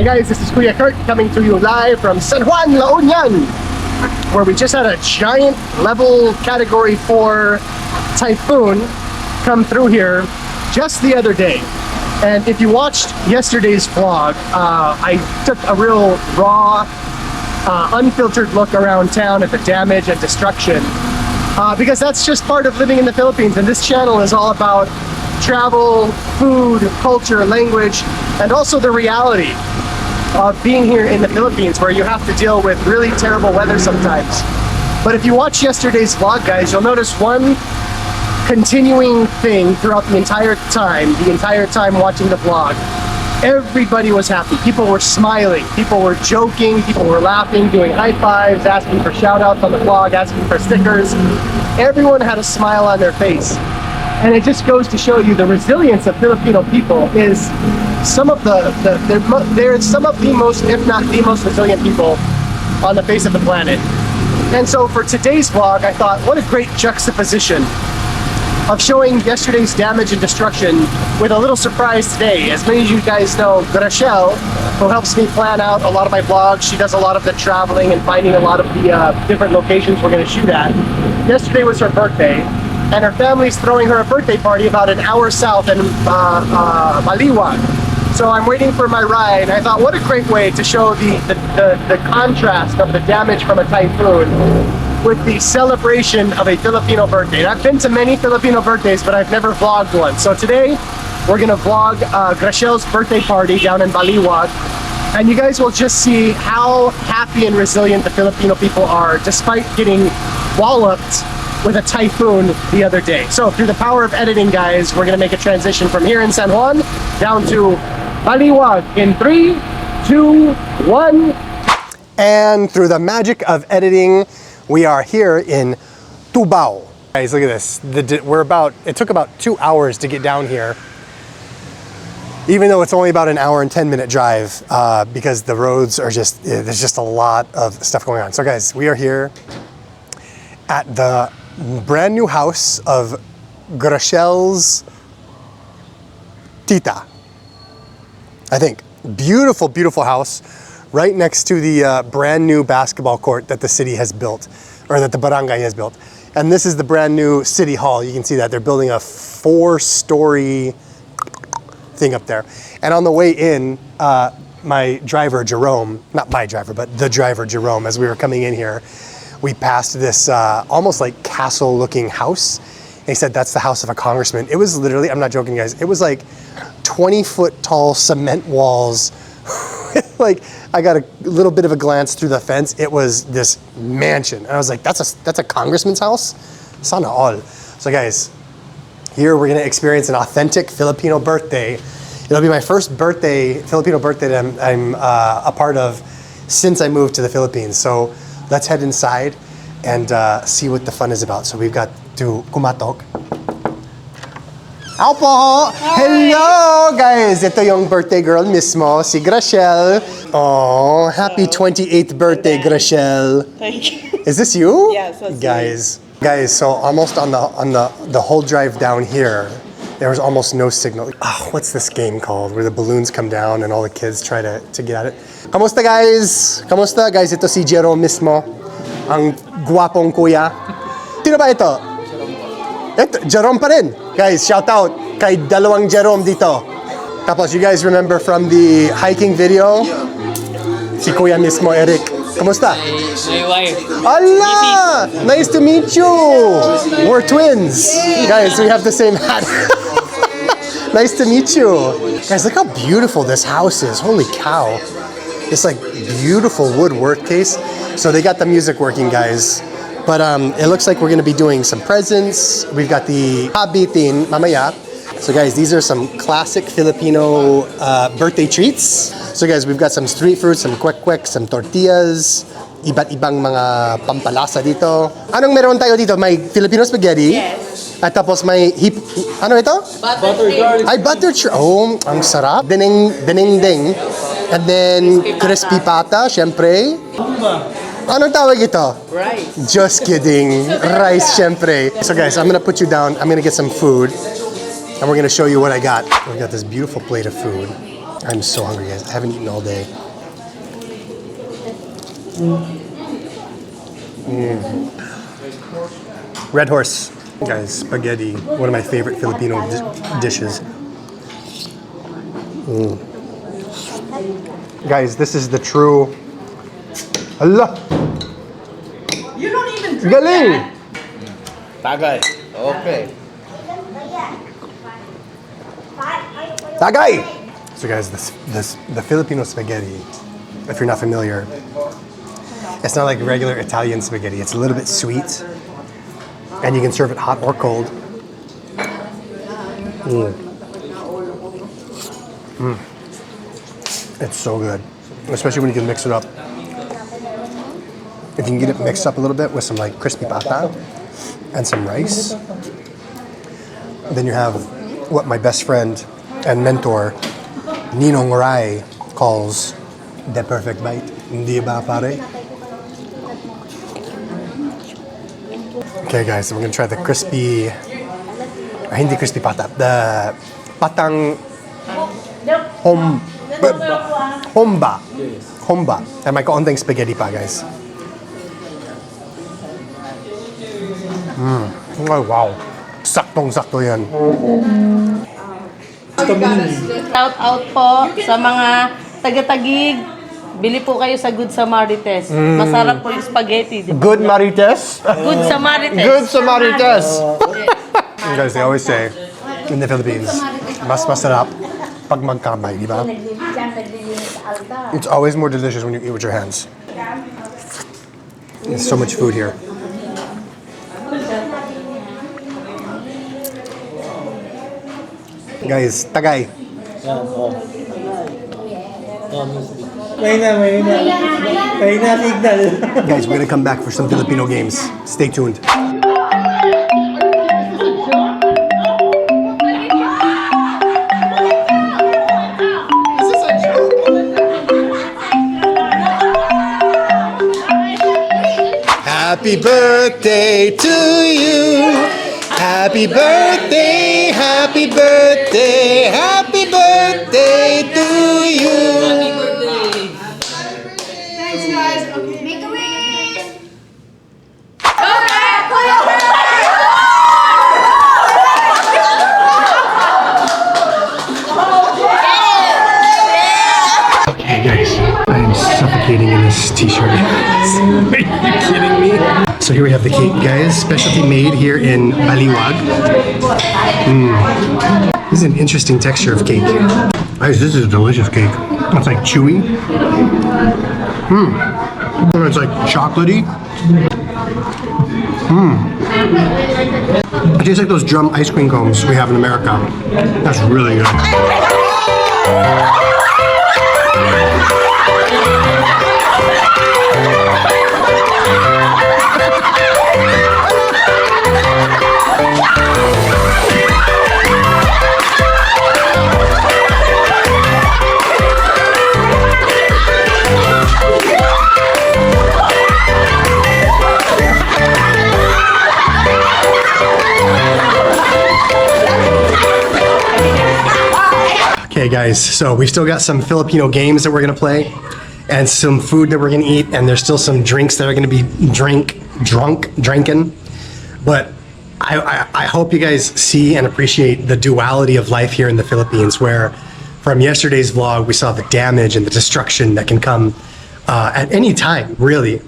guys, this is Kuya Kurt coming to you live from San Juan, La Union, where we just had a giant level category 4 typhoon come through here just the other day. And if you watched yesterday's vlog, I took a real raw, unfiltered look around town at the damage and destruction, because that's just part of living in the Philippines, and this channel is all about travel, food, culture, language, and also the reality of being here in the Philippines, where you have to deal with really terrible weather sometimes. But if you watch yesterday's vlog, guys, you'll notice one continuing thing throughout the entire time watching the vlog. Everybody was happy. People were smiling, people were joking, people were laughing, doing high fives, asking for shout outs on the vlog, asking for stickers. Everyone had a smile on their face. And it just goes to show you the resilience of Filipino people is some of they're some of the most, if not the most resilient people on the face of the planet. And so for today's vlog, I thought, what a great juxtaposition of showing yesterday's damage and destruction with a little surprise today. As many of you guys know, Graciel, who helps me plan out a lot of my vlogs, she does a lot of the traveling and finding a lot of the different locations we're going to shoot at. Yesterday was her birthday, and her family's throwing her a birthday party about an hour south in Baliwag. So I'm waiting for my ride. I thought, what a great way to show the contrast of the damage from a typhoon with the celebration of a Filipino birthday. And I've been to many Filipino birthdays, but I've never vlogged one. So today, we're gonna vlog Graciel's birthday party down in Baliwag. And you guys will just see how happy and resilient the Filipino people are, despite getting walloped with a typhoon the other day. So through the power of editing, guys, we're gonna make a transition from here in San Juan down to Baliwag in 3, 2, 1. And through the magic of editing, we are here in Tubao. Guys, look at this. It took about 2 hours to get down here, even though it's only about an hour and 10-minute drive, because the roads are there's just a lot of stuff going on. So guys, we are here at the brand new house of Graciel's tita, I think. Beautiful, beautiful house right next to the brand new basketball court that the city has built, or that the barangay has built. And this is the brand new city hall. You can see that they're building a 4-story thing up there. And on the way in, my driver Jerome, not my driver, but the driver Jerome, as we were coming in here, we passed this almost like castle looking house. And he said, that's the house of a congressman. It was literally, I'm not joking guys, it was like 20-foot tall cement walls. Like, I got a little bit of a glance through the fence. It was this mansion. And I was like, that's a congressman's house? Sana all. So guys, here we're gonna experience an authentic Filipino birthday. It'll be my first Filipino birthday that I'm a part of since I moved to the Philippines. So let's head inside and see what the fun is about. So we've got to kumatok. Opo! Hello, guys! Ito yung birthday girl mismo, si Graciel. Oh, happy 28th birthday, Graciel. Thank you. Is this you? Yes, that's guys. Guys, so almost on the whole drive down here, there was almost no signal. Oh, what's this game called? Where the balloons come down and all the kids try to get at it. Kamusta, guys? Kamusta, guys? Ito si Jerome mismo, ang guwapong kuya. Sino ba ito? Ito, Jerome pa rin. Guys, shout out kay dalawang Jerome dito. Tapos, you guys remember from the hiking video? Si kuya mismo, Eric. Kamusta? My wife. Allah! Nice to meet you! We're twins. Guys, we have the same hat. Nice to meet you. Guys, look how beautiful this house is. Holy cow. It's like beautiful wood work case. So they got the music working, guys. But it looks like we're gonna be doing some presents. We've got the habitin mamaya. So guys, these are some classic Filipino birthday treats. So guys, we've got some street fruit, some kwek-kwek, some tortillas, iba't ibang mga pampalasa dito. Anong meron tayo dito? May Filipino spaghetti? Yes. At tapos may ano ito? Butter garlic. Ay, butter oh, ang sarap. Ding. And then crispy pata, syempre. Anong tawag ito? Rice. Just kidding. Rice, syempre. So guys, I'm gonna put you down. I'm gonna get some food. And we're gonna show you what I got. We got this beautiful plate of food. I'm so hungry, guys. I haven't eaten all day. Red Horse, guys, spaghetti, one of my favorite Filipino dishes. Guys, this is the true. Allah! You don't even drink Galing! that. Tagay. Okay. Tagay! So guys, the Filipino spaghetti, if you're not familiar, it's not like regular Italian spaghetti. It's a little bit sweet, and you can serve it hot or cold. It's so good, especially when you can mix it up. If you can get it mixed up a little bit with some like crispy pata and some rice, then you have what my best friend and mentor, Ninong Rai, calls the perfect bite. Hindi ba, pare? Okay guys, so we're gonna try the crispy, hindi crispy pata, the patang homba. And may kaunting spaghetti pa, guys. Oh, wow. Saktong-sakto yan. Shout out po sa mga taga-Tagig. Bili po kayo sa Good Samarites. Masarap po yung spaghetti. Di ba? Good Marites? Good Samarites. Good Samarites! Guys, they always say, in the Philippines, mas masarap pag magkamay, di ba? It's always more delicious when you eat with your hands. There's so much food here. Guys, tagay. Guys, we're gonna come back for some Filipino games. Stay tuned. Happy birthday to you. Happy birthday, happy birthday, happy birthday to you. Thanks, guys. Okay. Make a wish. Okay, guys, I am suffocating in this t-shirt. Are you kidding me? So here we have the cake, guys. Specialty made here in Baliwag. This is an interesting texture of cake. Guys, this is a delicious cake. It's like chewy. It's like chocolatey. It tastes like those drum ice cream cones we have in America. That's really good. Okay guys, so we've still got some Filipino games that we're gonna play and some food that we're gonna eat, and there's still some drinks that are gonna be drinking. But I hope you guys see and appreciate the duality of life here in the Philippines, where from yesterday's vlog, we saw the damage and the destruction that can come at any time, really.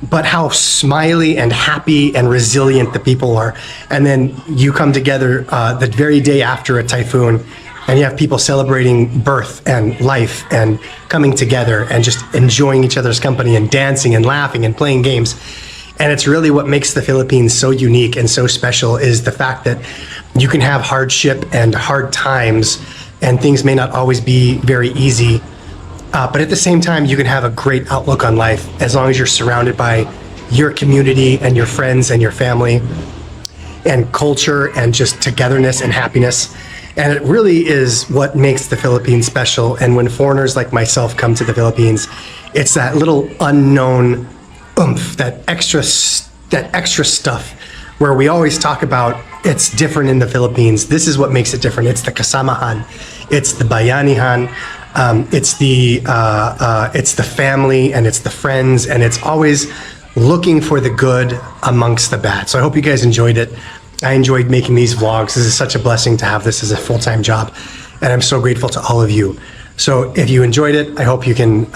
But how smiley and happy and resilient the people are. And then you come together the very day after a typhoon, and you have people celebrating birth and life and coming together and just enjoying each other's company and dancing and laughing and playing games. And it's really what makes the Philippines so unique and so special, is the fact that you can have hardship and hard times, and things may not always be very easy. But at the same time, you can have a great outlook on life as long as you're surrounded by your community and your friends and your family and culture and just togetherness and happiness. And it really is what makes the Philippines special. And when foreigners like myself come to the Philippines, it's that little unknown oomph, that extra stuff where we always talk about it's different in the Philippines. This is what makes it different. It's the kasamahan. It's the bayanihan. It's the family, and it's the friends, and it's always looking for the good amongst the bad. So I hope you guys enjoyed it. I enjoyed making these vlogs. This is such a blessing to have this as a full-time job, and I'm so grateful to all of you. So if you enjoyed it, I hope you can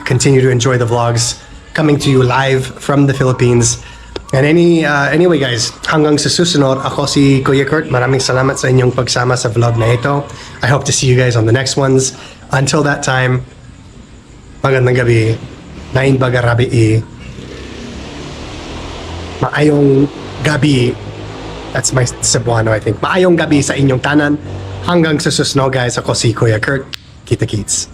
continue to enjoy the vlogs coming to you live from the Philippines. And anyway guys, hanggang sa susunod, ako si Kuya Kurt. Maraming salamat sa inyong pagsama sa vlog na ito. I hope to see you guys on the next ones. Until that time, magandang gabi. Nain baga rabii. Maayong gabi. That's my Cebuano, I think. Maayong gabi sa inyong tanan. Hanggang sa susunod guys, ako si Kuya Kurt. Kita kits.